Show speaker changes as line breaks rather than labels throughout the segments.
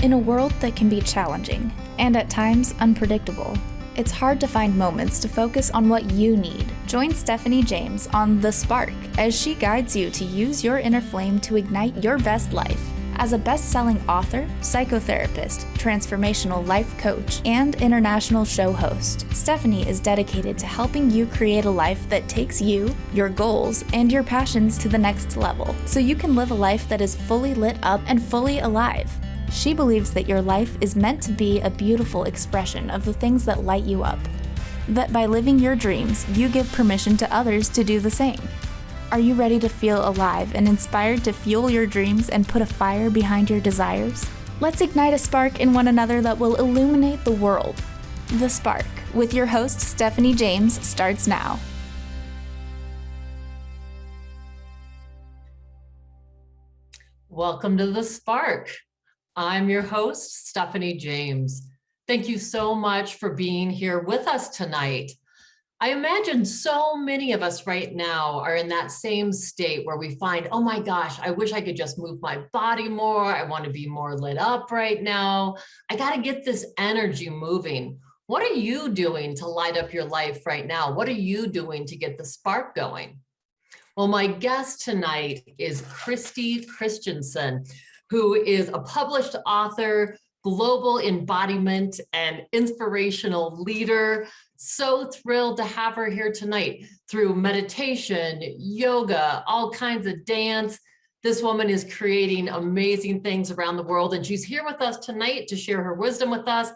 In a world that can be challenging, and at times unpredictable, it's hard to find moments to focus on what you need. Join Stephanie James on The Spark as she guides you to use your inner flame to ignite your best life. As a best-selling author, psychotherapist, transformational life coach, and international show host, Stephanie is dedicated to helping you create a life that takes you, your goals, and your passions to the next level, so you can live a life that is fully lit up and fully alive. She believes that your life is meant to be a beautiful expression of the things that light you up. That by living your dreams, you give permission to others to do the same. Are you ready to feel alive and inspired to fuel your dreams and put a fire behind your desires? Let's ignite a spark in one another that will illuminate the world. The Spark, with your host Stephanie James, starts now.
Welcome to The Spark. I'm your host, Stephanie James. Thank you so much for being here with us tonight. I imagine so many of us right now are in that same state where we find, oh my gosh, I wish I could just move my body more. I want to be more lit up right now. I got to get this energy moving. What are you doing to light up your life right now? What are you doing to get the spark going? Well, my guest tonight is Cristi Cristensen, who is a published author, global embodiment, and inspirational leader. So thrilled to have her here tonight. Through meditation, yoga, all kinds of dance, this woman is creating amazing things around the world, and she's here with us tonight to share her wisdom with us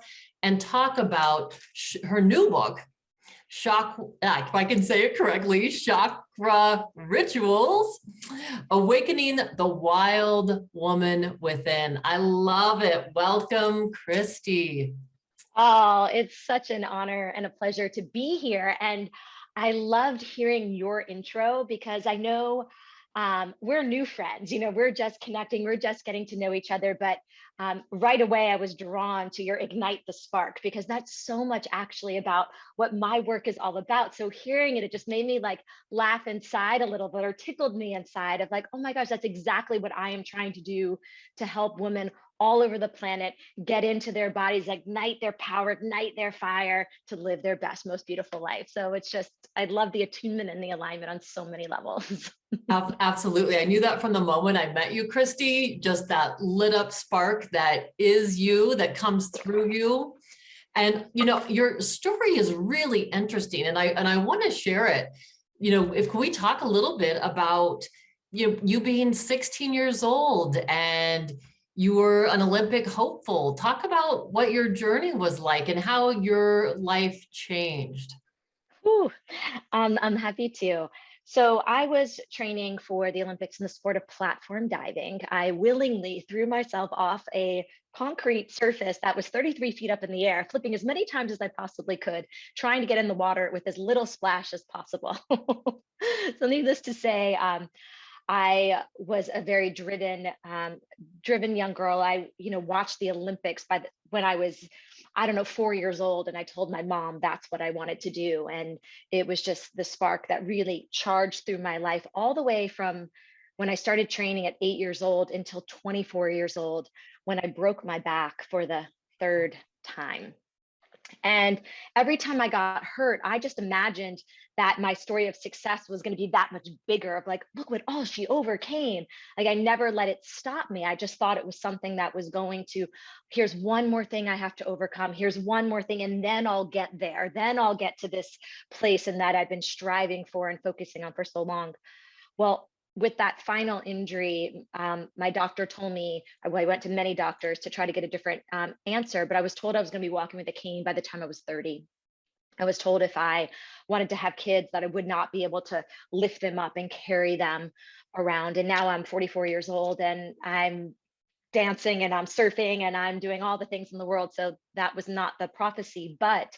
and talk about her new book, if I can say it correctly, Chakra Rituals, Awakening the Wild Woman Within. I love it. Welcome, Cristi.
Oh, it's such an honor and a pleasure to be here. And I loved hearing your intro because I know we're new friends, we're just connecting, we're just getting to know each other. But right away, I was drawn to your Ignite the Spark because that's so much actually about what my work is all about. So hearing it, it just made me like laugh inside a little bit or tickled me inside of like, oh my gosh, that's exactly what I am trying to do to help women all over the planet get into their bodies, ignite their power, ignite their fire to live their best, most beautiful life. So it's just, I love the attunement and the alignment on so many levels.
Absolutely. I knew that from the moment I met you, Cristi, just that lit up spark that is you, that comes through you. And, your story is really interesting. And I want to share it. Can we talk a little bit about, you being 16 years old and you were an Olympic hopeful. Talk about what your journey was like and how your life changed.
Ooh, I'm happy to. So I was training for the Olympics in the sport of platform diving. I willingly threw myself off a concrete surface that was 33 feet up in the air, flipping as many times as I possibly could, trying to get in the water with as little splash as possible. So needless to say, I was a very driven young girl. I, watched the Olympics when I was, 4 years old, and I told my mom that's what I wanted to do. And it was just the spark that really charged through my life all the way from when I started training at 8 years old until 24 years old, when I broke my back for the third time. And every time I got hurt, I just imagined that my story of success was going to be that much bigger, of like, look what all she overcame. Like I never let it stop me. I just thought it was something that was going to, here's one more thing I have to overcome. Here's one more thing. And then I'll get there. Then I'll get to this place and that I've been striving for and focusing on for so long. Well, with that final injury, my doctor told me, I went to many doctors to try to get a different answer, but I was told I was going to be walking with a cane by the time I was 30. I was told if I wanted to have kids that I would not be able to lift them up and carry them around. And now I'm 44 years old and I'm dancing and I'm surfing and I'm doing all the things in the world. So that was not the prophecy, but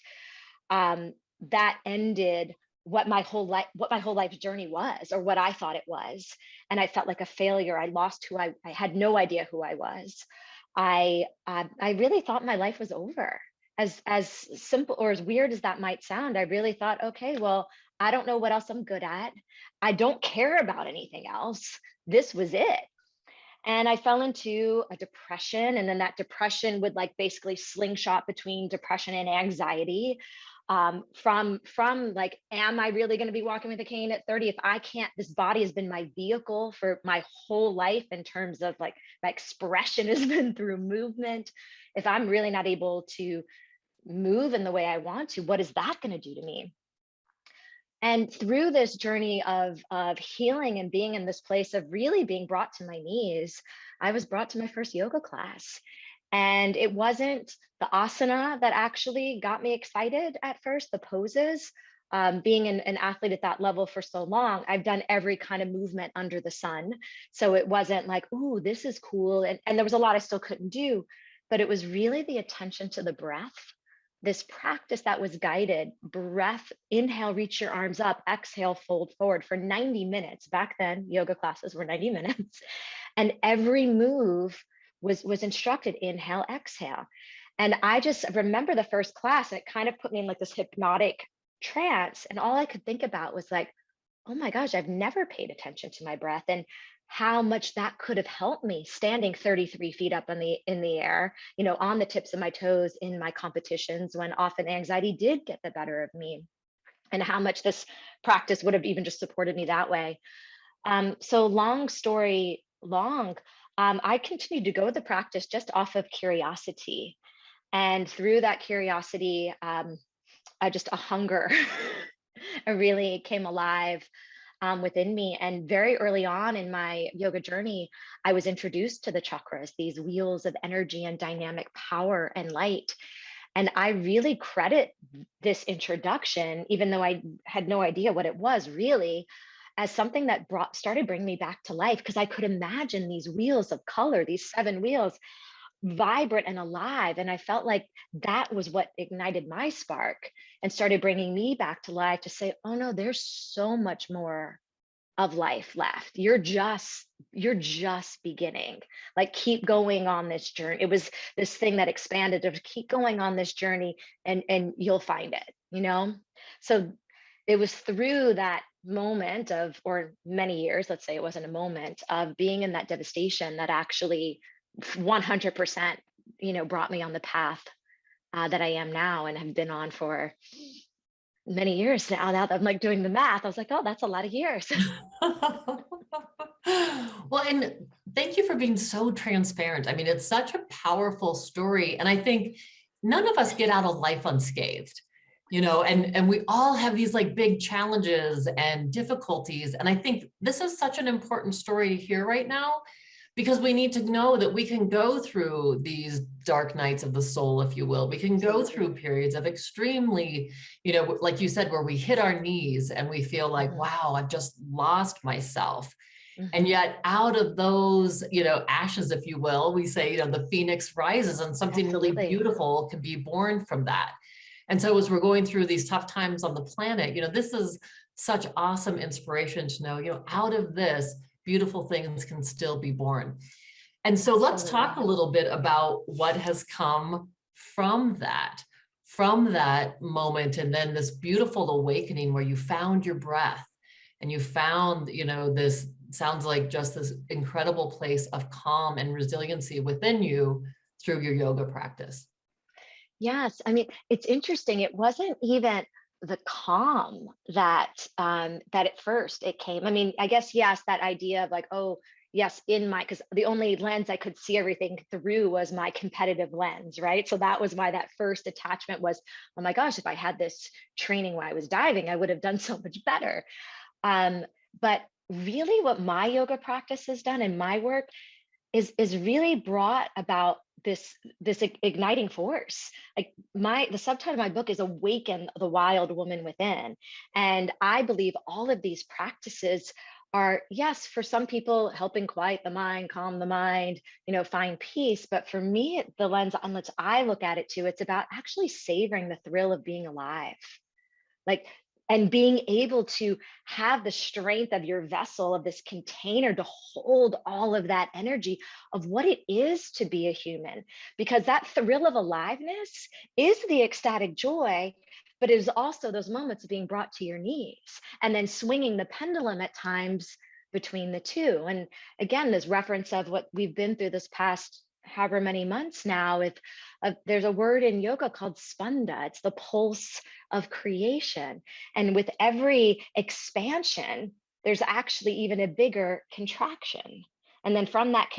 that ended what my whole life's journey was, or what I thought it was. And I felt like a failure. I lost who I had no idea who I was. I really thought my life was over. As simple or as weird as that might sound, I really thought, okay, well, I don't know what else I'm good at. I don't care about anything else. This was it. And I fell into a depression, and then that depression would like basically slingshot between depression and anxiety. From like, am I really going to be walking with a cane at 30 if I can't? This body has been my vehicle for my whole life in terms of like my expression has been through movement. If I'm really not able to move in the way I want to, what is that going to do to me? And through this journey of healing and being in this place of really being brought to my knees, I was brought to my first yoga class. And it wasn't the asana that actually got me excited at first, the poses. Being an athlete at that level for so long, I've done every kind of movement under the sun. So it wasn't like, ooh, this is cool. And there was a lot I still couldn't do, but it was really the attention to the breath, this practice that was guided breath, inhale, reach your arms up, exhale, fold forward for 90 minutes. Back then, yoga classes were 90 minutes. And every move was instructed, inhale, exhale. And I just remember the first class, and it kind of put me in like this hypnotic trance. And all I could think about was like, oh my gosh, I've never paid attention to my breath. And how much that could have helped me standing 33 feet up in the air, on the tips of my toes in my competitions when often anxiety did get the better of me, and how much this practice would have even just supported me that way. So long story long, I continued to go with the practice just off of curiosity. And through that curiosity, a hunger really came alive within me. And very early on in my yoga journey, I was introduced to the chakras, these wheels of energy and dynamic power and light. And I really credit this introduction, even though I had no idea what it was really, as something that started bringing me back to life, because I could imagine these wheels of color, these 7 wheels, vibrant and alive. And I felt like that was what ignited my spark and started bringing me back to life, to say, oh no, there's so much more of life left. You're just beginning. Like, keep going on this journey. It was this thing that expanded to keep going on this journey, and you'll find it. So it was through that moment of, or many years, let's say it wasn't a moment, of being in that devastation that actually 100% brought me on the path that I am now, and have been on for many years now. Now that I'm like doing the math, I was like, oh, that's a lot of years.
Well, and thank you for being so transparent. I mean, it's such a powerful story. And I think none of us get out of life unscathed, and we all have these like big challenges and difficulties. And I think this is such an important story to hear right now, because we need to know that we can go through these dark nights of the soul, if you will. We can go through periods of extremely, like you said, where we hit our knees and we feel like, wow, I've just lost myself. And yet out of those, ashes, if you will, we say, the phoenix rises, and something really beautiful can be born from that. And so as we're going through these tough times on the planet, this is such awesome inspiration to know, out of this, beautiful things can still be born. And so let's talk a little bit about what has come from that moment, and then this beautiful awakening where you found your breath, and you found, this sounds like just this incredible place of calm and resiliency within you through your yoga practice.
Yes. I mean, it's interesting. It wasn't even the calm that at first it came. I mean, I guess, yes, that idea of like, oh, yes, because the only lens I could see everything through was my competitive lens, right? So that was why that first attachment was, oh my gosh, if I had this training while I was diving, I would have done so much better. But really what my yoga practice has done in my work is really brought about this igniting force. Like, the subtitle of my book is Awaken the Wild Woman Within. And I believe all of these practices are, yes, for some people helping quiet the mind, calm the mind, find peace. But for me, the lens on which I look at it too, it's about actually savoring the thrill of being alive. Like, And being able to have the strength of your vessel, of this container, to hold all of that energy of what it is to be a human. Because that thrill of aliveness is the ecstatic joy, but it is also those moments of being brought to your knees and then swinging the pendulum at times between the two. And again, this reference of what we've been through this past however many months now, if there's a word in yoga called spanda, it's the pulse of creation. And with every expansion, there's actually even a bigger contraction. And then from that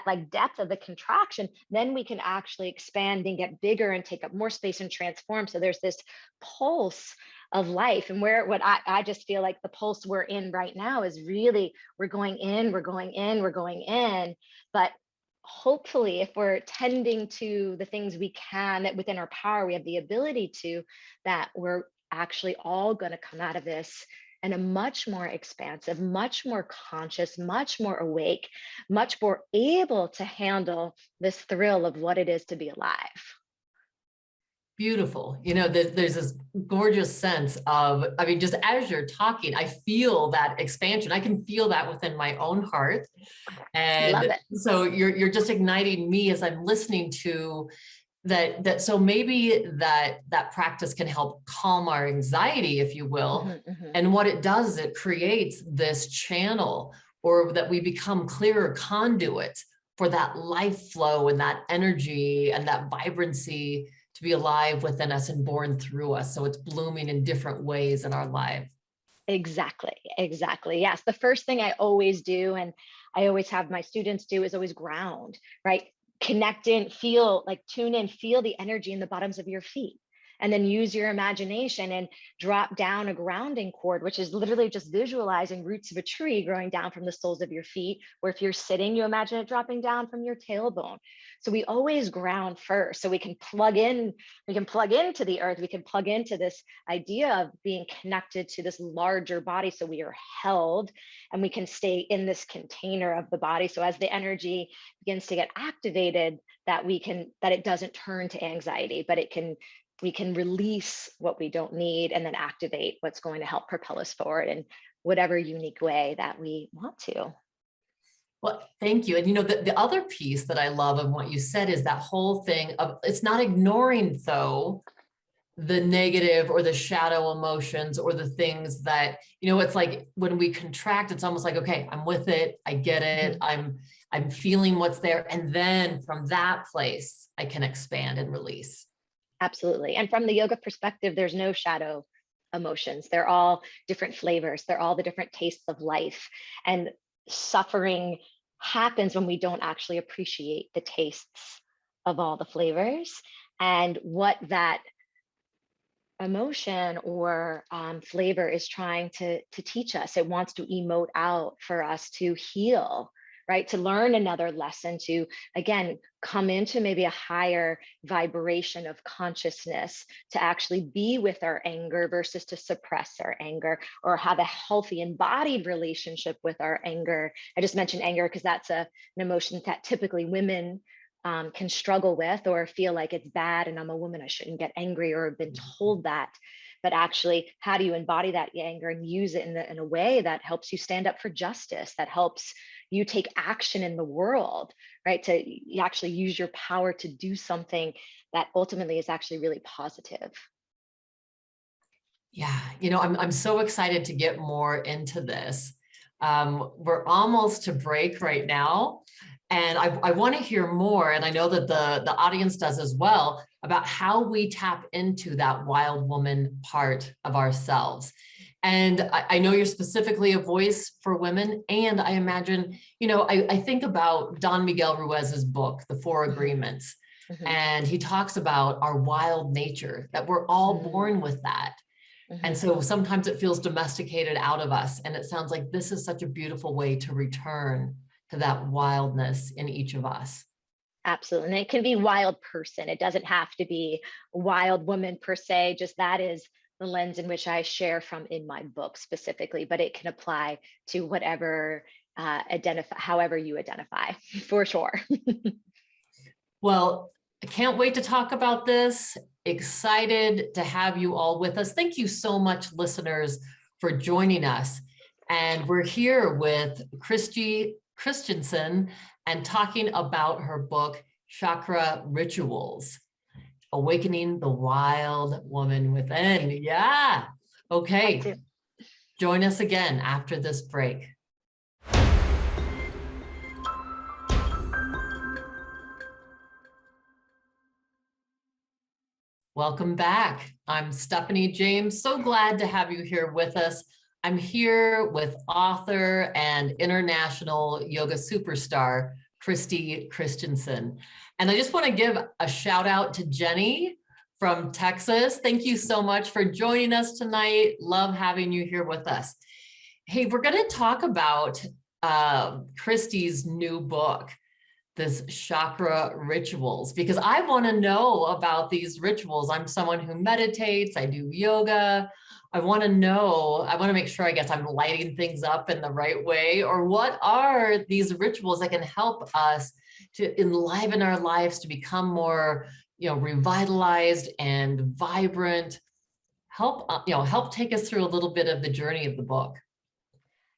like depth of the contraction, then we can actually expand and get bigger and take up more space and transform. So there's this pulse of life. And what I just feel like the pulse we're in right now is really, we're going in, we're going in, we're going in. But hopefully, if we're tending to the things we can that within our power, we have the ability to, that we're actually all going to come out of this in a much more expansive, much more conscious, much more awake, much more able to handle this thrill of what it is to be alive.
Beautiful. You know, there's this gorgeous sense of, I mean, just as you're talking, I feel that expansion. I can feel that within my own heart. And
Love it.
so you're just igniting me as I'm listening to that. So maybe that practice can help calm our anxiety, if you will. And what it does is it creates this channel, or that we become clearer conduits for that life flow and that energy and that vibrancy to be alive within us and born through us. So it's blooming in different ways in our life.
Exactly. Yes. The first thing I always do, and I always have my students do, is always ground, right? Connect in, feel, like tune in, feel the energy in the bottoms of your feet. And then use your imagination and drop down a grounding cord, which is literally just visualizing roots of a tree growing down from the soles of your feet. Or if you're sitting, you imagine it dropping down from your tailbone. So we always ground first, so we can plug in, we can plug into the earth, we can plug into this idea of being connected to this larger body. So we are held and we can stay in this container of the body. So as the energy begins to get activated, that it doesn't turn to anxiety, but we can release what we don't need and then activate what's going to help propel us forward in whatever unique way that we want to.
Well, thank you. And you know, the other piece that I love of what you said is that whole thing of, it's not ignoring though the negative or the shadow emotions or the things that, you know, it's like when we contract, it's almost like, okay, I'm with it. I get it. I'm feeling what's there. And then from that place, I can expand and release.
Absolutely. And from the yoga perspective, there's no shadow emotions. They're all different flavors. They're all the different tastes of life. And suffering happens when we don't actually appreciate the tastes of all the flavors and what that emotion or flavor is trying to teach us. It wants to emote out for us to heal, right? To learn another lesson, to, again, come into maybe a higher vibration of consciousness, to actually be with our anger versus to suppress our anger, or have a healthy embodied relationship with our anger. I just mentioned anger because that's an emotion that typically women can struggle with, or feel like it's bad and I'm a woman, I shouldn't get angry, or have been told that. But actually, how do you embody that anger and use it in a way that helps you stand up for justice, that helps you take action in the world, right? To actually use your power to do something that ultimately is actually really positive.
Yeah, you know, I'm so excited to get more into this. We're almost to break right now. And I want to hear more, and I know that the audience does as well, about how we tap into that wild woman part of ourselves. And I know you're specifically a voice for women. And I imagine, you know, I think about Don Miguel Ruiz's book, The Four Agreements. And he talks about our wild nature, that we're all born with that. And so sometimes it feels domesticated out of us. And it sounds like this is such a beautiful way to return to that wildness in each of us.
Absolutely. And it can be wild person. It doesn't have to be wild woman per se. Just that is the lens in which I share from in my book specifically, but it can apply to whatever however you identify, for sure.
Well, I can't wait to talk about this. Excited to have you all with us. Thank you so much, listeners, for joining us. And we're here with Cristi Cristensen and talking about her book, Chakra Rituals, Awakening the Wild Woman Within. Yeah. Okay. Join us again after this break. Welcome back. I'm Stephanie James. So glad to have you here with us. I'm here with author and international yoga superstar, Cristi Cristensen. And I just want to give a shout out to Jenny from Texas. Thank you so much for joining us tonight. Love having you here with us. Hey, we're going to talk about Cristi's new book, this Chakra Rituals, because I want to know about these rituals. I'm someone who meditates, I do yoga. I want to make sure, I guess, I'm lighting things up in the right way, or what are these rituals that can help us to enliven our lives, to become more, revitalized and vibrant, help take us through a little bit of the journey of the book.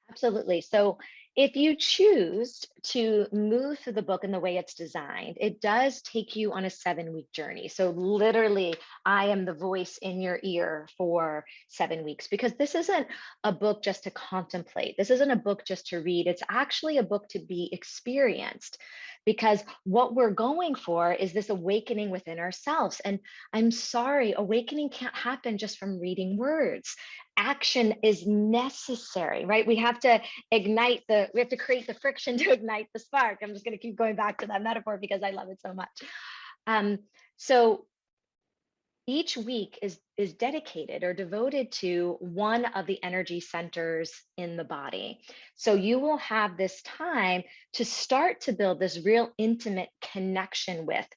Absolutely. So if you choose to move through the book in the way it's designed, it does take you on a 7-week journey. So literally, I am the voice in your ear for 7 weeks, because this isn't a book just to contemplate. This isn't a book just to read. It's actually a book to be experienced, because what we're going for is this awakening within ourselves. And I'm sorry, awakening can't happen just from reading words. Action is necessary, right? We have to create the friction to ignite the spark. I'm just going to keep going back to that metaphor because I love it so much. So each week is dedicated or devoted to one of the energy centers in the body. So you will have this time to start to build this real intimate connection with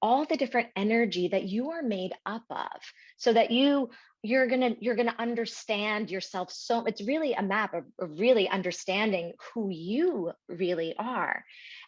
all the different energy that you are made up of, so that you're gonna understand yourself. So it's really a map of really understanding who you really are.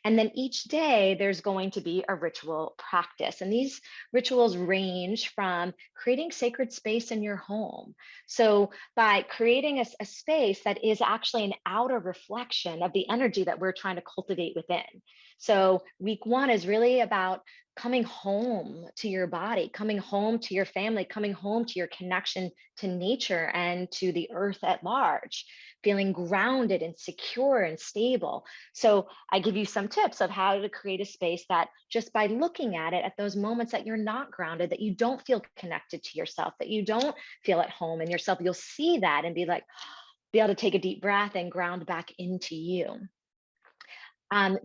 And then each day there's going to be a ritual practice. And these rituals range from creating sacred space in your home. So by creating a space that is actually an outer reflection of the energy that we're trying to cultivate within. So week 1 is really about coming home to your body, coming home to your family, coming home to your connection to nature and to the earth at large, feeling grounded and secure and stable. So I give you some tips of how to create a space that, just by looking at it at those moments that you're not grounded, that you don't feel connected to yourself, that you don't feel at home in yourself, you'll see that and be able to take a deep breath and ground back into you.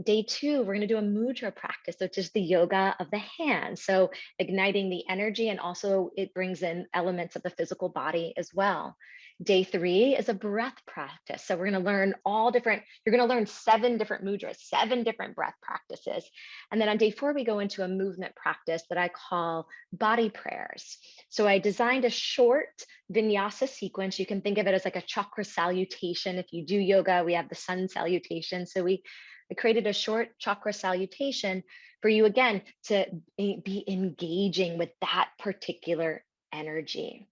Day 2, we're going to do a mudra practice, which is the yoga of the hands. So igniting the energy, and also it brings in elements of the physical body as well. Day 3 is a breath practice. So we're going to learn you're going to learn 7 different mudras, 7 different breath practices. And then on day 4, we go into a movement practice that I call body prayers. So I designed a short vinyasa sequence. You can think of it as like a chakra salutation. If you do yoga, we have the sun salutation. So I created a short chakra salutation for you, again, to be engaging with that particular energy.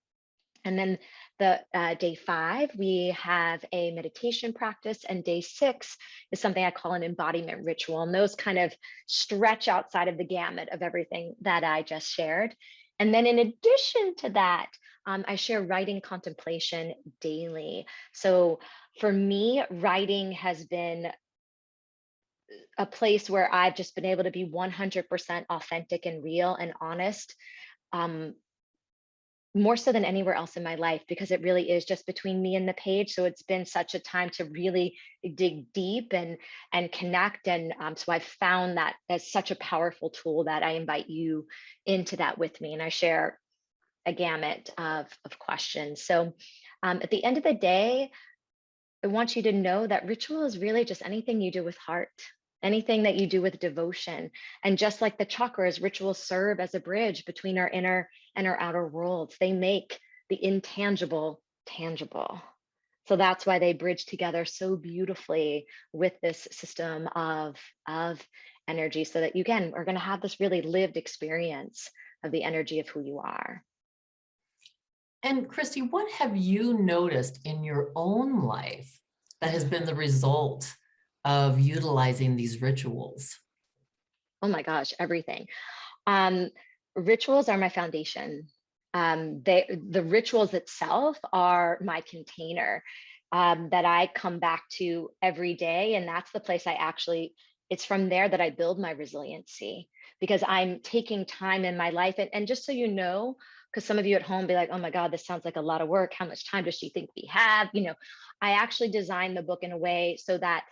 And then the day 5, we have a meditation practice, and day 6 is something I call an embodiment ritual. And those kind of stretch outside of the gamut of everything that I just shared. And then in addition to that, I share writing contemplation daily. So for me, writing has been a place where I've just been able to be 100% authentic and real and honest, more so than anywhere else in my life, because it really is just between me and the page. So it's been such a time to really dig deep and connect. And so I've found that as such a powerful tool that I invite you into that with me. And I share a gamut of questions. So at the end of the day, I want you to know that ritual is really just anything you do with heart, anything that you do with devotion. And just like the chakras, rituals serve as a bridge between our inner and our outer worlds. They make the intangible tangible. So that's why they bridge together so beautifully with this system of energy, so that you, again, are going to have this really lived experience of the energy of who you are.
And Cristi, what have you noticed in your own life that has been the result of utilizing these rituals?
Oh my gosh, everything. Rituals are my foundation. The rituals itself are my container that I come back to every day. And that's the place it's from there that I build my resiliency, because I'm taking time in my life. And just so you know, because some of you at home be like, oh my God, this sounds like a lot of work. How much time does she think we have? I actually designed the book in a way so that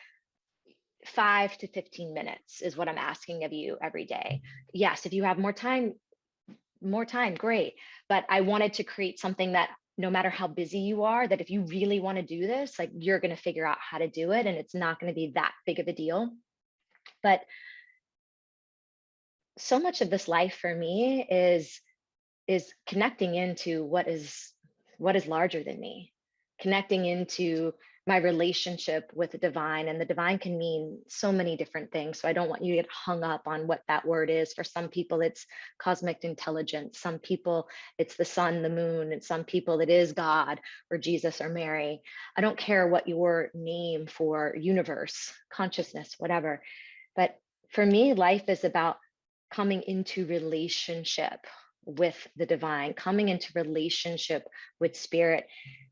5 to 15 minutes is what I'm asking of you every day. Yes, if you have more time, great. But I wanted to create something that no matter how busy you are, that if you really want to do this, like, you're going to figure out how to do it, and it's not going to be that big of a deal. But so much of this life for me is connecting into what is larger than me, connecting into my relationship with the divine. And the divine can mean so many different things. So I don't want you to get hung up on what that word is. For some people, it's cosmic intelligence. Some people, it's the sun, the moon, and some people it is God or Jesus or Mary. I don't care what your name for universe, consciousness, whatever. But for me, life is about coming into relationship with the divine, coming into relationship with spirit.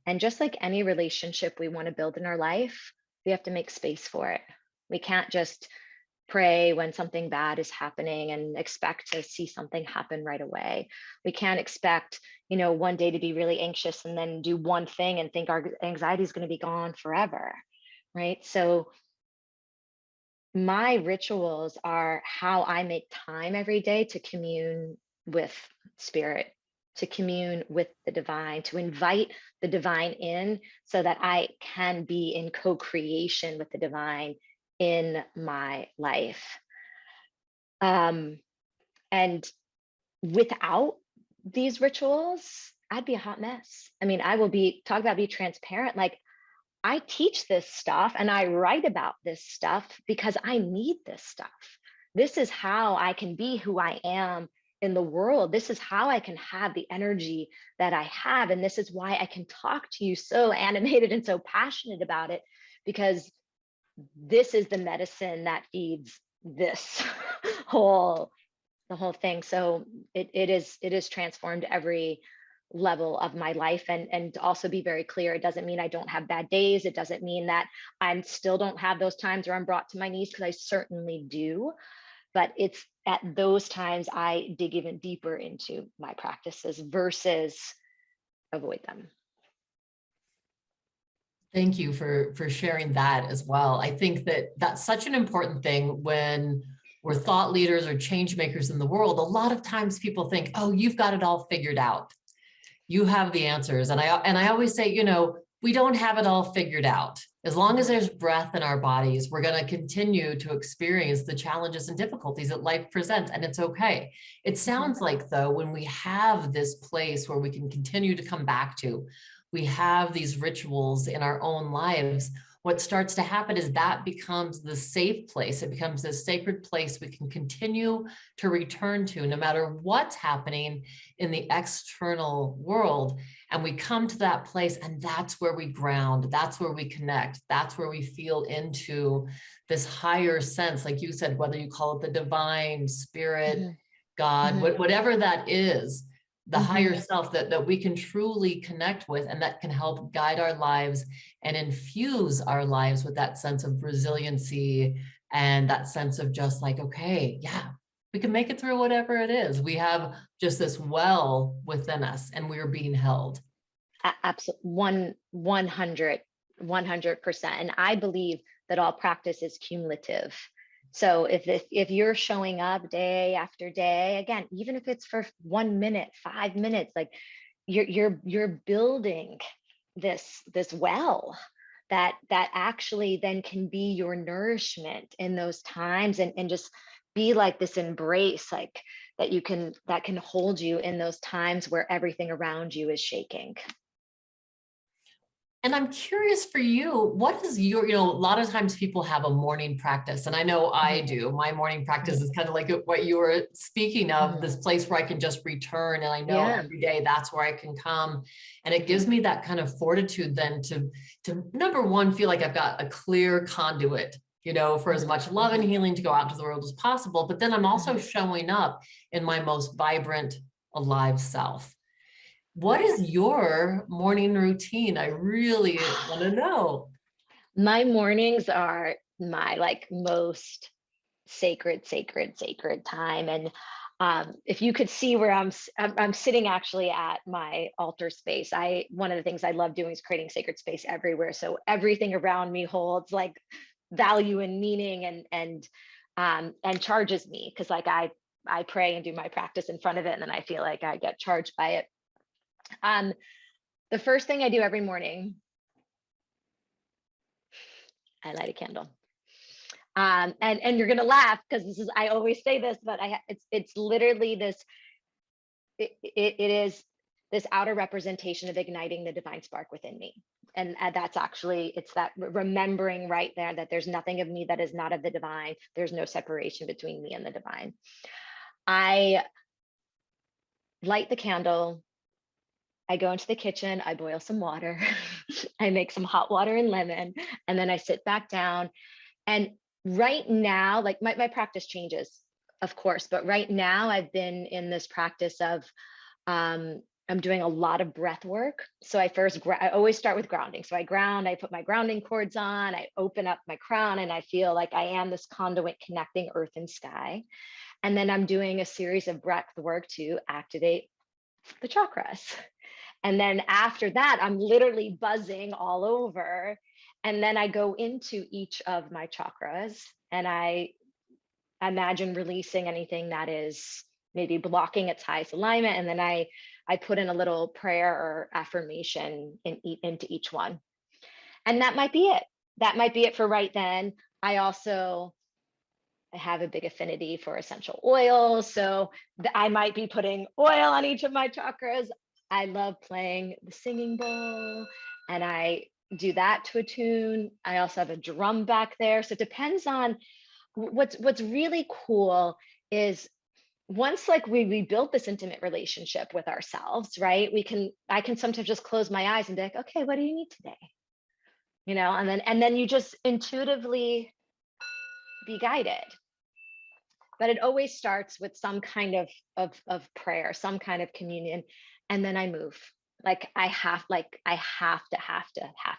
And just like any relationship we want to build in our life, we have to make space for it. We can't just pray when something bad is happening and expect to see something happen right away. We can't expect, one day to be really anxious and then do one thing and think our anxiety is going to be gone forever, right? So my rituals are how I make time every day to commune with spirit, to commune with the divine, to invite the divine in so that I can be in co-creation with the divine in my life. And without these rituals, I'd be a hot mess. I mean, I will be transparent. Like, I teach this stuff and I write about this stuff because I need this stuff. This is how I can be who I am in the world. This is how I can have the energy that I have. And this is why I can talk to you so animated and so passionate about it, because this is the medicine that feeds this the whole thing. So it is transformed every level of my life. And to also be very clear, it doesn't mean I don't have bad days. It doesn't mean that I still don't have those times where I'm brought to my knees, because I certainly do. But it's at those times I dig even deeper into my practices versus avoid them.
Thank you for sharing that as well. I think that that's such an important thing when we're thought leaders or change makers in the world. A lot of times people think, oh, you've got it all figured out. You have the answers. And I always say, we don't have it all figured out. As long as there's breath in our bodies, we're going to continue to experience the challenges and difficulties that life presents, and it's okay. It sounds like, though, when we have this place where we can continue to come back to, we have these rituals in our own lives, what starts to happen is that becomes the safe place. It becomes this sacred place we can continue to return to no matter what's happening in the external world. And we come to that place, and that's where we ground. That's where we connect. That's where we feel into this higher sense, like you said, whether you call it the divine, spirit, God, whatever that is, the higher self that we can truly connect with, and that can help guide our lives and infuse our lives with that sense of resiliency and that sense of just like, okay, yeah, we can make it through whatever it is. We have just this well within us, and we're being held.
Absolutely, 100%. And I believe that all practice is cumulative. So if you're showing up day after day, again, even if it's for 1 minute, 5 minutes, like you're building this well that actually then can be your nourishment in those times, and just be like this embrace, like that can hold you in those times where everything around you is shaking.
And I'm curious for you, what is your, a lot of times people have a morning practice, and I know I do. My morning practice is kind of like what you were speaking of, this place where I can just return. And I know
Yeah.
every day that's where I can come. And it gives me that kind of fortitude then to number one, feel like I've got a clear conduit, for as much love and healing to go out into the world as possible. But then I'm also showing up in my most vibrant, alive self. What is your morning routine? I really want to know.
My mornings are my most sacred time. And if you could see where I'm sitting actually at my altar space. One of the things I love doing is creating sacred space everywhere. So everything around me holds like value and meaning and charges me, because I pray and do my practice in front of it, and then I feel like I get charged by it. The first thing I do every morning, I light a candle. And you're gonna laugh because I always say this, but it's literally this. It is this outer representation of igniting the divine spark within me, and that's actually, it's that remembering right there that there's nothing of me that is not of the divine. There's no separation between me and the divine. I light the candle. I go into the kitchen, I boil some water, I make some hot water and lemon, and then I sit back down. And right now, like my practice changes, of course, but right now I've been in this practice of, I'm doing a lot of breath work. So I always start with grounding. So I ground, I put my grounding cords on, I open up my crown, and I feel like I am this conduit connecting earth and sky. And then I'm doing a series of breath work to activate the chakras. And then after that, I'm literally buzzing all over. And then I go into each of my chakras and I imagine releasing anything that is maybe blocking its highest alignment. And then I put in a little prayer or affirmation into each one. And that might be it. That might be it for right then. I have a big affinity for essential oils. So I might be putting oil on each of my chakras. I love playing the singing bowl, and I do that to a tune. I also have a drum back there. So it depends on what's really cool is once like we build this intimate relationship with ourselves, right? I can sometimes just close my eyes and be like, okay, what do you need today? And then you just intuitively be guided. But it always starts with some kind of prayer, some kind of communion. And then I move. I have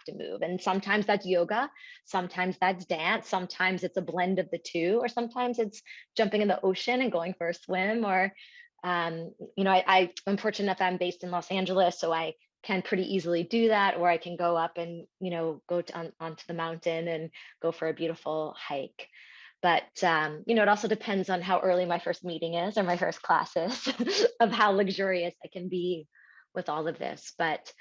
to move. And sometimes that's yoga, sometimes that's dance, sometimes it's a blend of the two, or sometimes it's jumping in the ocean and going for a swim, or I'm fortunate enough I'm based in Los Angeles, so I can pretty easily do that, or I can go up and go onto the mountain and go for a beautiful hike. But it also depends on how early my first meeting is or my first class is of how luxurious I can be with all of this. But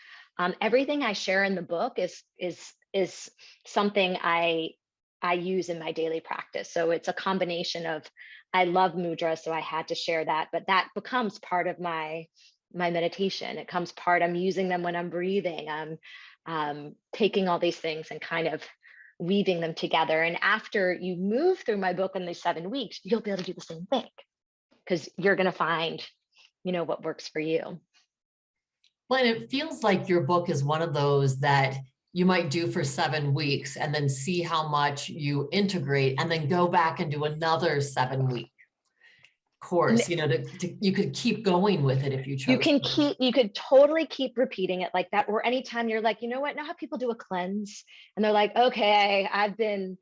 everything I share in the book is something I use in my daily practice. So it's a combination of, I love mudra, so I had to share that, but that becomes part of my meditation. It comes part, I'm using them when I'm breathing. I'm taking all these things and kind of weaving them together. And after you move through my book in these 7 weeks, you'll be able to do the same thing, because you're going to find, what works for you.
Well, and it feels like your book is one of those that you might do for 7 weeks and then see how much you integrate, and then go back and do another 7-week course, you could keep going with it if you chose.
You could totally keep repeating it like that. Or anytime you're like, you know what, now how people do a cleanse and they're like, okay, I've been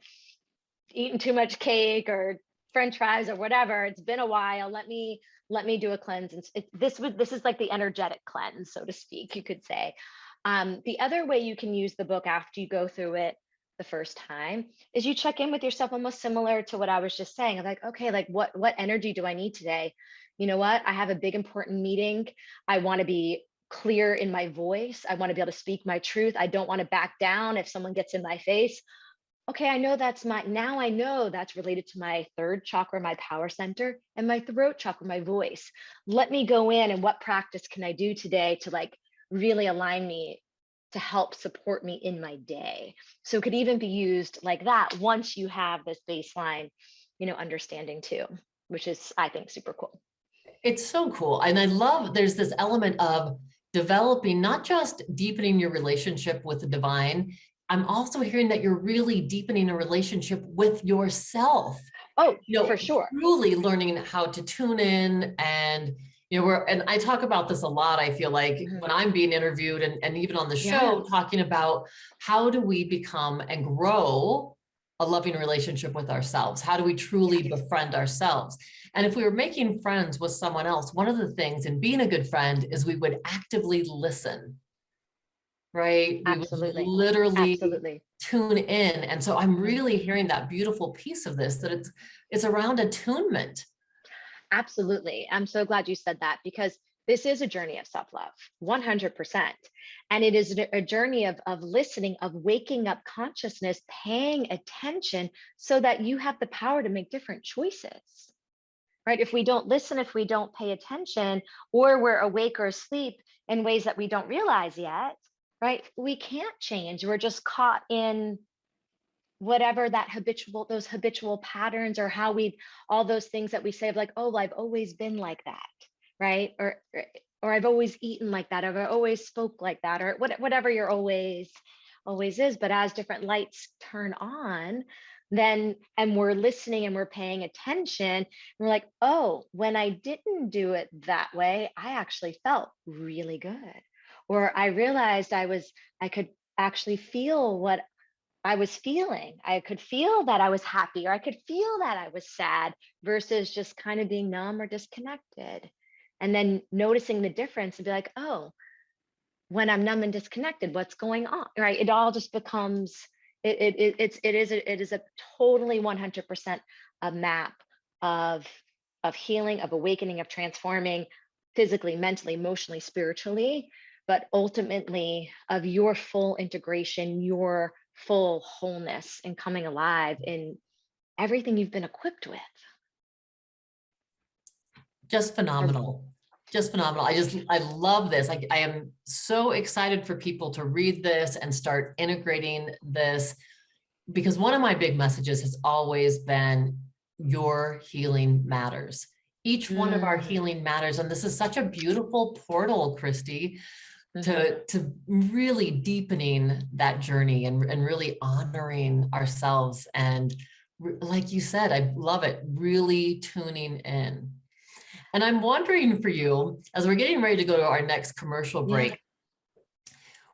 eating too much cake or French fries or whatever. It's been a while. Let me do a cleanse. And this is like the energetic cleanse, so to speak, you could say. The other way you can use the book after you go through it the first time is you check in with yourself, almost similar to what I was just saying. I'm like, okay, like what energy do I need today? You know what? I have a big important meeting. I want to be clear in my voice. I want to be able to speak my truth. I don't want to back down if someone gets in my face. Okay, I know now I know that's related to my third chakra, my power center, and my throat chakra, my voice. Let me go in, and what practice can I do today to like really align me to help support me in my day. So it could even be used like that once you have this baseline, understanding too, which is, I think, super cool.
It's so cool. And I love there's this element of developing, not just deepening your relationship with the divine. I'm also hearing that you're really deepening a relationship with yourself.
Oh, for sure.
Truly learning how to tune in. And and I talk about this a lot. I feel like when I'm being interviewed and even on the show, talking about how do we become and grow a loving relationship with ourselves? How do we truly befriend ourselves? And if we were making friends with someone else, one of the things in being a good friend is we would actively listen, right?
Absolutely.
We would literally
Absolutely
tune in. And so I'm really hearing that beautiful piece of this, that it's around attunement.
Absolutely. I'm so glad you said that, because this is a journey of self-love, 100%. And it is a journey of listening, of waking up consciousness, paying attention so that you have the power to make different choices, right? If we don't listen, if we don't pay attention, or we're awake or asleep in ways that we don't realize yet, right? We can't change. We're just caught in whatever those habitual patterns, or how all those things that we say of like, oh, I've always been like that, right? Or I've always eaten like that, or I always spoke like that, or whatever your always is. But as different lights turn on, then, and we're listening and we're paying attention, we're like, oh, when I didn't do it that way, I actually felt really good. Or I realized I could actually feel what I was feeling. I could feel that I was happy, or I could feel that I was sad, versus just kind of being numb or disconnected. And then noticing the difference and be like, oh, when I'm numb and disconnected, what's going on? Right? It all just becomes, it is a totally 100% a map of healing, of awakening, of transforming physically, mentally, emotionally, spiritually, but ultimately of your full integration, your full wholeness, and coming alive in everything you've been equipped with.
Just phenomenal. Just phenomenal. I love this. I am so excited for people to read this and start integrating this, because one of my big messages has always been your healing matters. Each one of our healing matters. And this is such a beautiful portal, Cristi, to really deepening that journey and really honoring ourselves. And like you said, I love it, really tuning in. And I'm wondering for you, as we're getting ready to go to our next commercial break,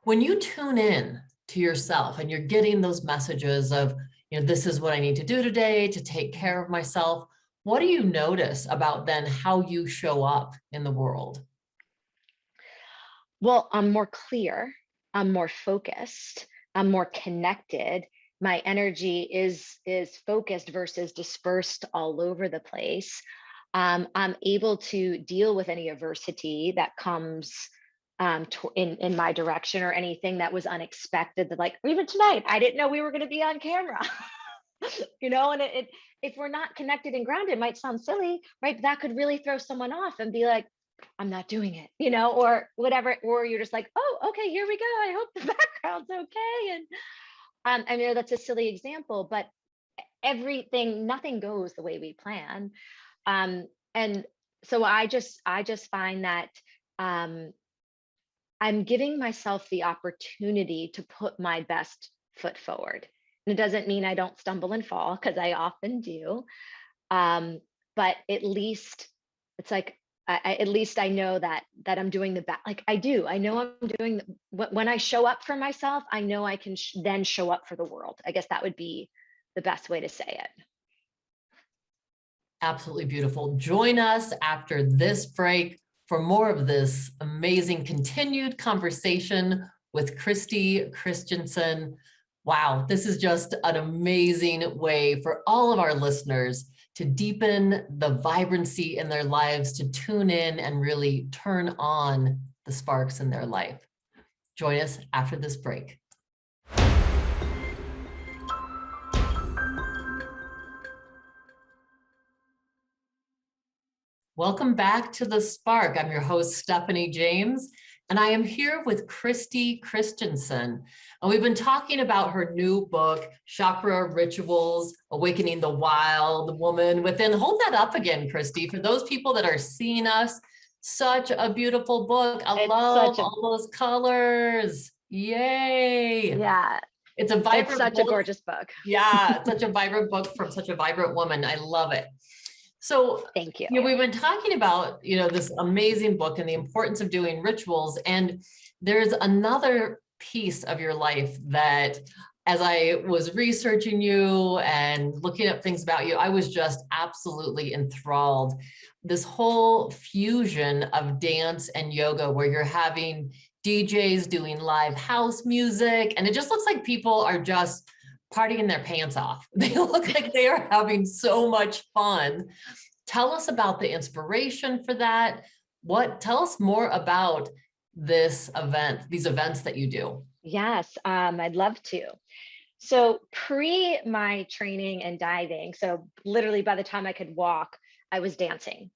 when you tune in to yourself and you're getting those messages of, this is what I need to do today to take care of myself, what do you notice about then how you show up in the world?
Well, I'm more clear, I'm more focused, I'm more connected. My energy is focused versus dispersed all over the place. I'm able to deal with any adversity that comes in my direction, or anything that was unexpected. That, like, even tonight, I didn't know we were going to be on camera. And if we're not connected and grounded, it might sound silly, right? But that could really throw someone off and be like, I'm not doing it, or whatever. Or you're just like, oh, okay, here we go. I hope the background's okay. And I know that's a silly example, but nothing goes the way we plan. And so I just find that I'm giving myself the opportunity to put my best foot forward. And it doesn't mean I don't stumble and fall, because I often do. But at least it's like, at least I know that I'm doing the best. Like I know I'm doing when I show up for myself, I know I can then show up for the world. I guess that would be the best way to say it.
Absolutely beautiful. Join us after this break for more of this amazing continued conversation with Cristi Cristensen. Wow, this is just an amazing way for all of our listeners to deepen the vibrancy in their lives, to tune in and really turn on the sparks in their life. Join us after this break. Welcome back to The Spark. I'm your host, Stephanie James, And I am here with Cristi Cristensen. And we've been talking about her new book, Chakra Rituals, Awakening the Wild Woman Within. Hold that up again, Cristi, for those people that are seeing us. Such a beautiful book. I love all those colors. Yay.
Yeah.
It's a vibrant
It's such
book.
a gorgeous book.
Yeah, it's such a vibrant book from such a vibrant woman. I love it. So
thank you.
We've been talking about, this amazing book and the importance of doing rituals. And there's another piece of your life that, as I was researching you and looking up things about you, I was just absolutely enthralled. This whole fusion of dance and yoga, where you're having DJs doing live house music, and it just looks like people are just partying their pants off. They look like they are having so much fun. Tell us about the inspiration for that. Tell us more about this event, these events that you do.
Yes, I'd love to. So pre my training and diving, so literally by the time I could walk, I was dancing.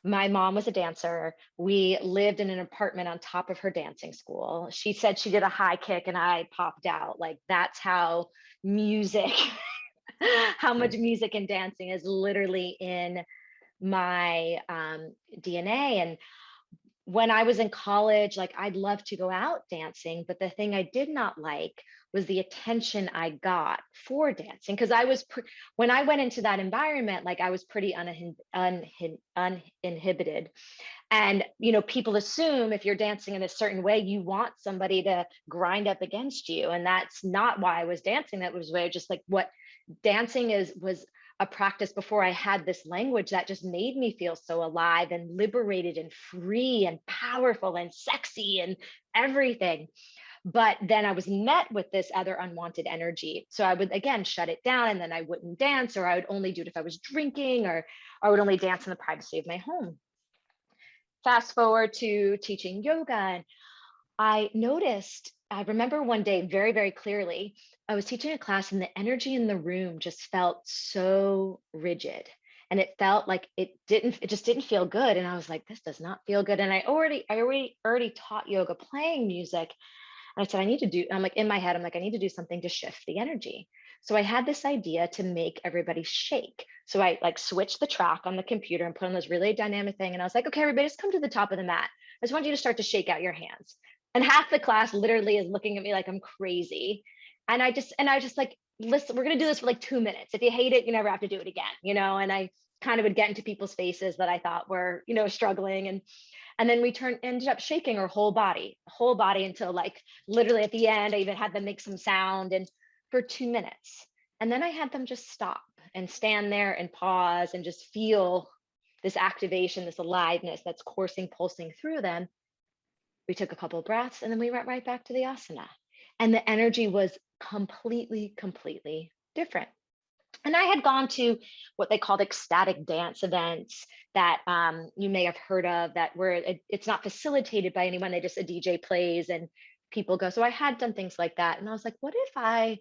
My mom was a dancer. We lived in an apartment on top of her dancing school. She said she did a high kick and I popped out. Like, that's how music, how much music and dancing is literally in my DNA. And when I was in college, like, I'd love to go out dancing, but the thing I did not like was the attention I got for dancing. Because when I went into that environment, like, I was pretty uninhibited. And, people assume if you're dancing in a certain way, you want somebody to grind up against you. And that's not why I was dancing. That was way just like what dancing was a practice before I had this language that just made me feel so alive and liberated and free and powerful and sexy and everything. But then I was met with this other unwanted energy. So I would, again, shut it down, and then I wouldn't dance, or I would only do it if I was drinking, or I would only dance in the privacy of my home. Fast forward to teaching yoga, and I remember one day very, very clearly, I was teaching a class and the energy in the room just felt so rigid. And it felt like it just didn't feel good. And I was like, this does not feel good. And I already taught yoga playing music. And I said, I'm like, in my head, I'm like, I need to do something to shift the energy. So I had this idea to make everybody shake. So I like switched the track on the computer and put on this really dynamic thing. And I was like, okay, everybody, just come to the top of the mat. I just want you to start to shake out your hands. And half the class literally is looking at me like I'm crazy. And I just like, listen, we're going to do this for like 2 minutes. If you hate it, you never have to do it again, And I kind of would get into people's faces that I thought were, struggling. And then we ended up shaking our whole body until like literally at the end, I even had them make some sound, and for 2 minutes. And then I had them just stop and stand there and pause and just feel this activation, this aliveness that's coursing, pulsing through them. We took a couple of breaths, and then we went right back to the asana. And the energy was completely, completely different. And I had gone to what they called ecstatic dance events that you may have heard of, that where it's not facilitated by anyone. A DJ plays and people go. So I had done things like that. And I was like, what if I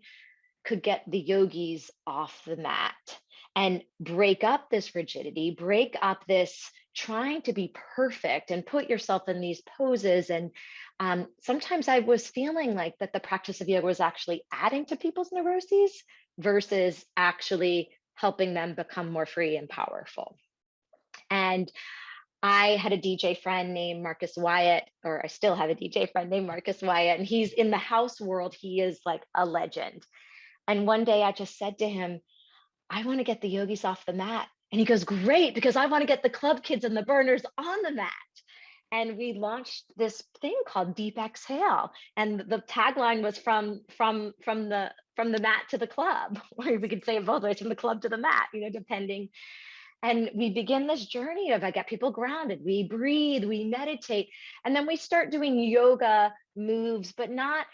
could get the yogis off the mat and break up this rigidity, break up this trying to be perfect, and put yourself in these poses. And sometimes I was feeling like that the practice of yoga was actually adding to people's neuroses versus actually helping them become more free and powerful. And I had a DJ friend named Marcus Wyatt, or I still have a DJ friend named Marcus Wyatt, and he's in the house world. He is like a legend. And one day I just said to him, I want to get the yogis off the mat. And he goes, great, because I want to get the club kids and the burners on the mat. And we launched this thing called Deep Exhale. And the tagline was from the mat to the club, or we could say it both ways, from the club to the mat, depending. And we begin this journey of, I get people grounded, we breathe, we meditate, and then we start doing yoga moves, but not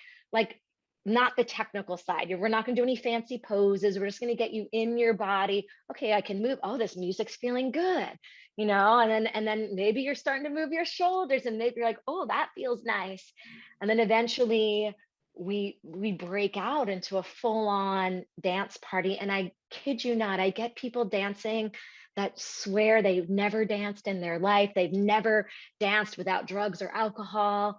the technical side. We're not going to do any fancy poses. We're just going to get you in your body. Okay, I can move. Oh, this music's feeling good, and then maybe you're starting to move your shoulders, and maybe you're like, oh, that feels nice. And then eventually we break out into a full-on dance party. And I kid you not, I get people dancing that swear they've never danced in their life. They've never danced without drugs or alcohol.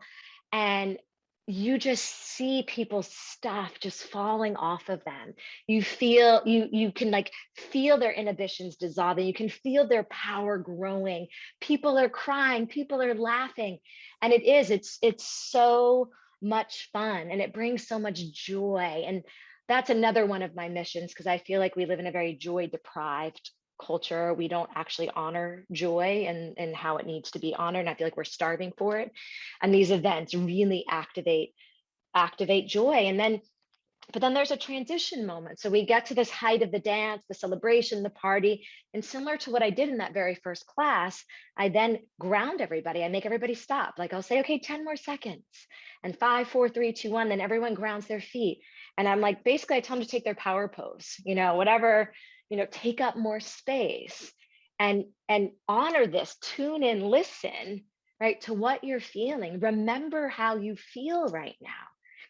And you just see people's stuff just falling off of them. You feel, you can like feel their inhibitions dissolving. You can feel their power growing. People are crying, people are laughing. And it's so much fun, and it brings so much joy. And that's another one of my missions, because I feel like we live in a very joy deprived culture. We don't actually honor joy and how it needs to be honored. And I feel like we're starving for it. And these events really activate joy. But then there's a transition moment. So we get to this height of the dance, the celebration, the party. And similar to what I did in that very first class, I then ground everybody. I make everybody stop. Like I'll say, okay, 10 more seconds, and 5, 4, 3, 2, 1. Then everyone grounds their feet. And I'm like, basically I tell them to take their power pose, whatever, take up more space and honor this, tune in, listen, right, to what you're feeling. Remember how you feel right now,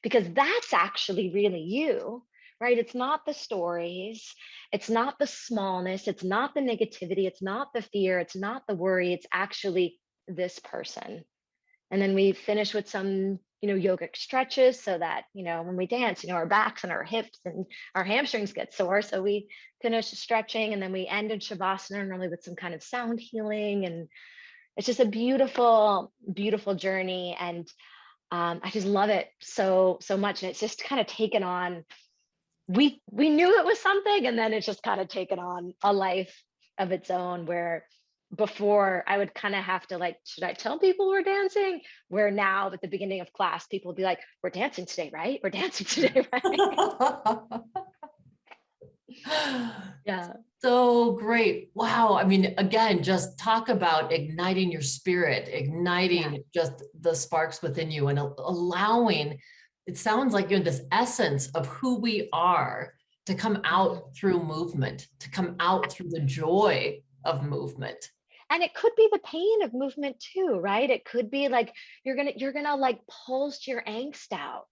because that's actually really you, right? It's not the stories. It's not the smallness. It's not the negativity. It's not the fear. It's not the worry. It's actually this person. And then we finish with some, yogic stretches, so that, when we dance, our backs and our hips and our hamstrings get sore. So we finish stretching, and then we end in shavasana, normally with some kind of sound healing. And it's just a beautiful, beautiful journey. And I just love it so much. And it's just kind of taken on, we knew it was something, and then it's just kind of taken on a life of its own, where before I would kind of have to like, should I tell people we're dancing? Where now at the beginning of class, people would be like, we're dancing today, right? We're dancing today, right? Yeah.
So great. Wow. I mean, again, just talk about igniting your spirit, igniting just the sparks within you, and allowing, it sounds like you're this essence of who we are to come out through movement, to come out through the joy of movement.
And it could be the pain of movement too, right? It could be like you're gonna like pulse your angst out,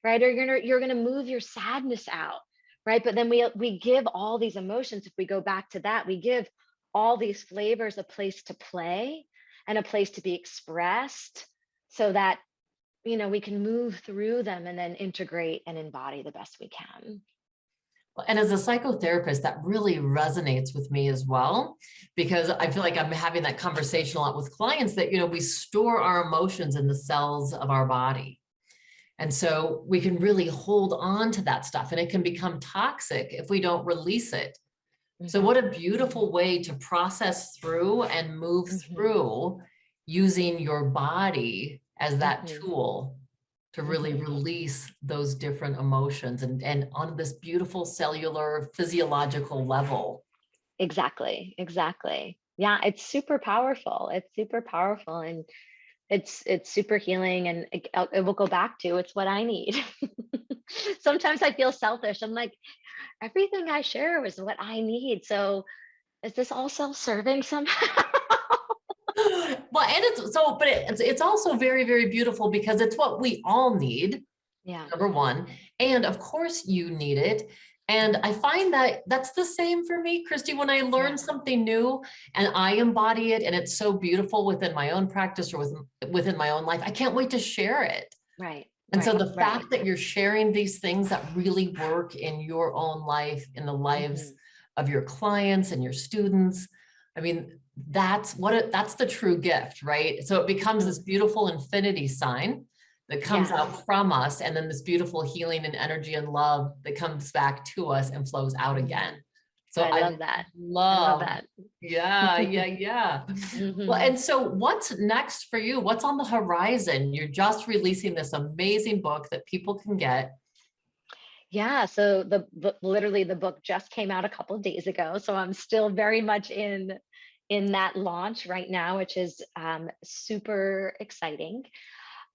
right? Or you're gonna move your sadness out, right? But then we give all these emotions. If we go back to that, we give all these flavors a place to play and a place to be expressed, so that we can move through them and then integrate and embody the best we can.
And as a psychotherapist, that really resonates with me as well, because I feel like I'm having that conversation a lot with clients that, we store our emotions in the cells of our body. And so we can really hold on to that stuff, and it can become toxic if we don't release it. So what a beautiful way to process through and move through, using your body as that tool to really release those different emotions, and on this beautiful cellular physiological level.
Exactly. Yeah, it's super powerful. And it's super healing, and it will go back to, it's what I need. Sometimes I feel selfish. I'm like, everything I share is what I need. So is this all self-serving somehow?
Well, and it's also very, very beautiful, because it's what we all need.
Yeah.
Number one. And of course you need it. And I find that that's the same for me, Cristi, when I learn something new and I embody it, and it's so beautiful within my own practice or within my own life, I can't wait to share it.
Right.
And so the fact that you're sharing these things that really work in your own life, in the lives of your clients and your students, I mean, that's the true gift, right? So it becomes this beautiful infinity sign that comes out from us, and then this beautiful healing and energy and love that comes back to us and flows out again. So
I love that.
Love that. Yeah. Well, and so what's next for you? What's on the horizon? You're just releasing this amazing book that people can get.
Yeah, so literally the book just came out a couple of days ago, so I'm still very much in that launch right now, which is super exciting.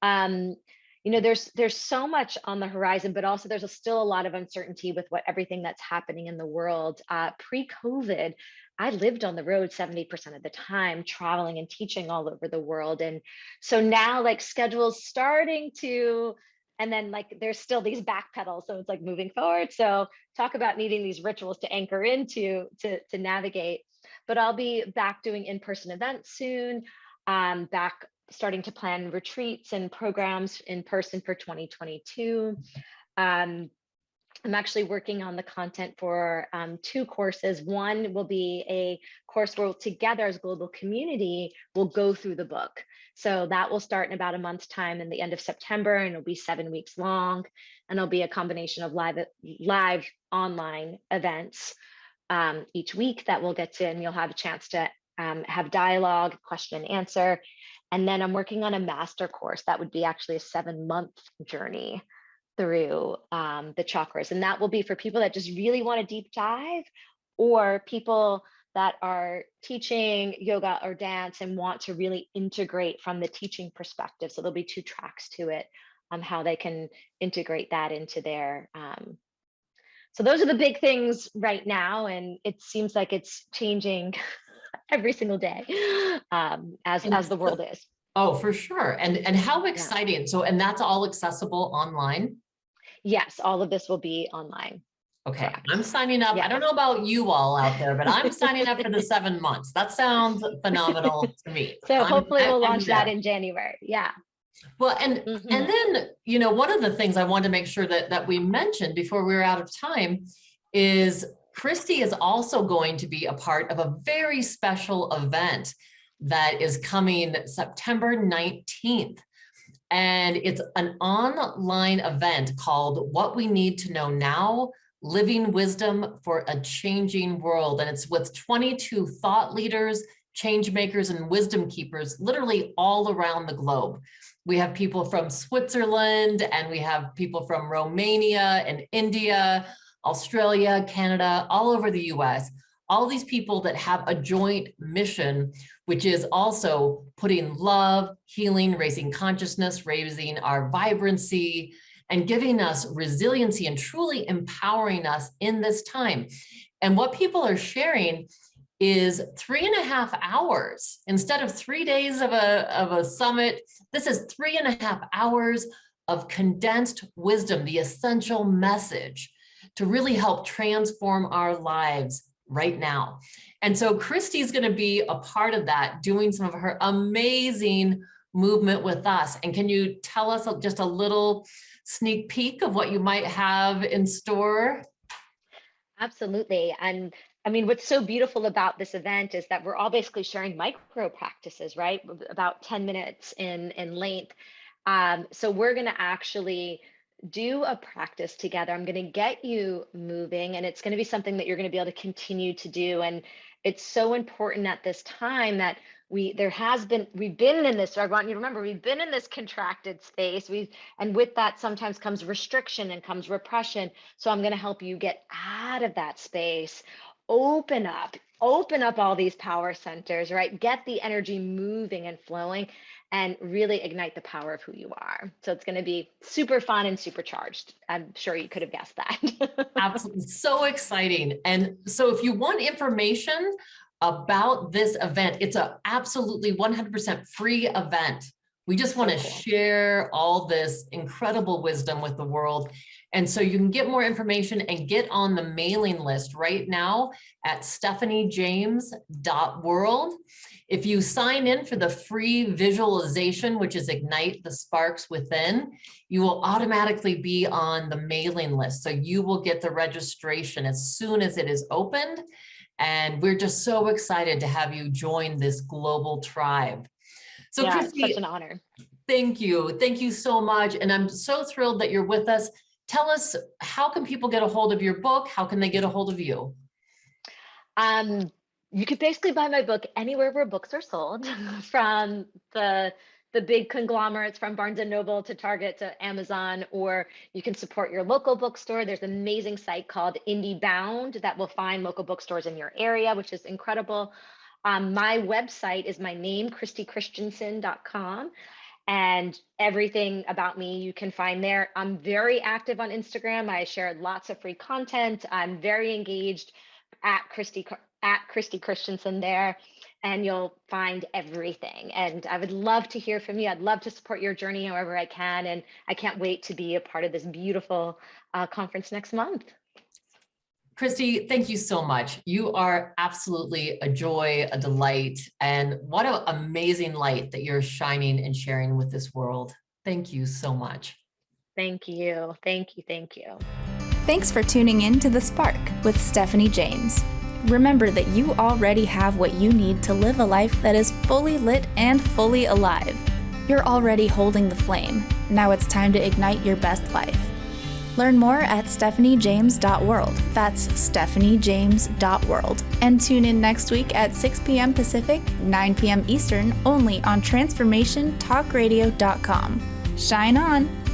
There's so much on the horizon, but also there's still a lot of uncertainty with everything that's happening in the world. Pre-COVID, I lived on the road 70% of the time, traveling and teaching all over the world. And so now like schedules starting to, and then like there's still these back pedals. So it's like moving forward. So talk about needing these rituals to anchor into, to navigate. but I'll be back doing in-person events soon, back starting to plan retreats and programs in person for 2022. I'm actually working on the content for 2 courses. One will be a course where together as a global community, we'll go through the book. So that will start in about a month's time in the end of September, and it'll be 7 weeks long. And it'll be a combination of live online events each week that we'll get to, and you'll have a chance to have dialogue, question and answer. And then I'm working on a master course that would be actually a 7-month journey through the chakras. And that will be for people that just really want a deep dive, or people that are teaching yoga or dance and want to really integrate from the teaching perspective. So there'll be 2 tracks to it on how they can integrate that into their so those are the big things right now, and it seems like it's changing every single day as the world is.
Oh, for sure. And how exciting. So, and that's all accessible online?
Yes, all of this will be online.
Okay,
Correct.
I'm signing up.
Yeah.
I don't know about you all out there, but I'm signing up for the 7 months. That sounds phenomenal to me.
So hopefully we'll launch
there.
that in January. Yeah.
Well, and then, you know, one of the things I wanted to make sure that we mentioned before we were out of time is Cristi is also going to be a part of a very special event that is coming September 19th. And it's an online event called What We Need to Know Now, Living Wisdom for a Changing World. And it's with 22 thought leaders, change makers, and wisdom keepers, literally all around the globe. We have people from Switzerland, and we have people from Romania and India, Australia, Canada, all over the US. All these people that have a joint mission, which is also putting love, healing, raising consciousness, raising our vibrancy, and giving us resiliency and truly empowering us in this time. And what people are sharing is 3.5 hours. Instead of 3 days of a summit, this is 3.5 hours of condensed wisdom, the essential message to really help transform our lives right now. And so Cristi is going to be a part of that, doing some of her amazing movement with us. And can you tell us just a little sneak peek of what you might have in store?
Absolutely. And I mean, what's so beautiful about this event is that we're all basically sharing micro practices, right? About 10 minutes in length. So we're going to actually do a practice together. I'm going to get you moving, and it's going to be something that you're going to be able to continue to do. And it's so important at this time that we've been in this, I want you to remember, we've been in this contracted space. And with that sometimes comes restriction and comes repression. So I'm going to help you get out of that space, open up all these power centers, right? Get the energy moving and flowing, and really ignite the power of who you are. So it's going to be super fun and supercharged. I'm sure you could have guessed that.
Absolutely. So exciting. And so if you want information about this event, it's a absolutely 100% free event. We just want to share all this incredible wisdom with the world. And so you can get more information and get on the mailing list right now at stephaniejames.world. If you sign in for the free visualization, which is Ignite the Sparks Within, you will automatically be on the mailing list. So you will get the registration as soon as it is opened. And we're just so excited to have you join this global tribe. So
yeah,
Cristi,
it's such an honor.
Thank you. Thank you so much. And I'm so thrilled that you're with us. Tell us, how can people get a hold of your book? How can they get a hold of you?
You could basically buy my book anywhere where books are sold, from the big conglomerates, from Barnes & Noble to Target to Amazon, or you can support your local bookstore. There's an amazing site called IndieBound that will find local bookstores in your area, which is incredible. My website is my name, CristiChristensen.com. And everything about me you can find there. I'm very active on Instagram. I share lots of free content. I'm very engaged at Cristi Cristensen there, and you'll find everything. And I would love to hear from you. I'd love to support your journey however I can. And I can't wait to be a part of this beautiful conference next month.
Cristi, thank you so much. You are absolutely a joy, a delight, and what an amazing light that you're shining and sharing with this world. Thank you so much.
Thank you. Thank you. Thank you.
Thanks for tuning in to The Spark with Stephanie James. Remember that you already have what you need to live a life that is fully lit and fully alive. You're already holding the flame. Now it's time to ignite your best life. Learn more at stephaniejames.world. That's stephaniejames.world. And tune in next week at 6 p.m. Pacific, 9 p.m. Eastern, only on transformationtalkradio.com. Shine on!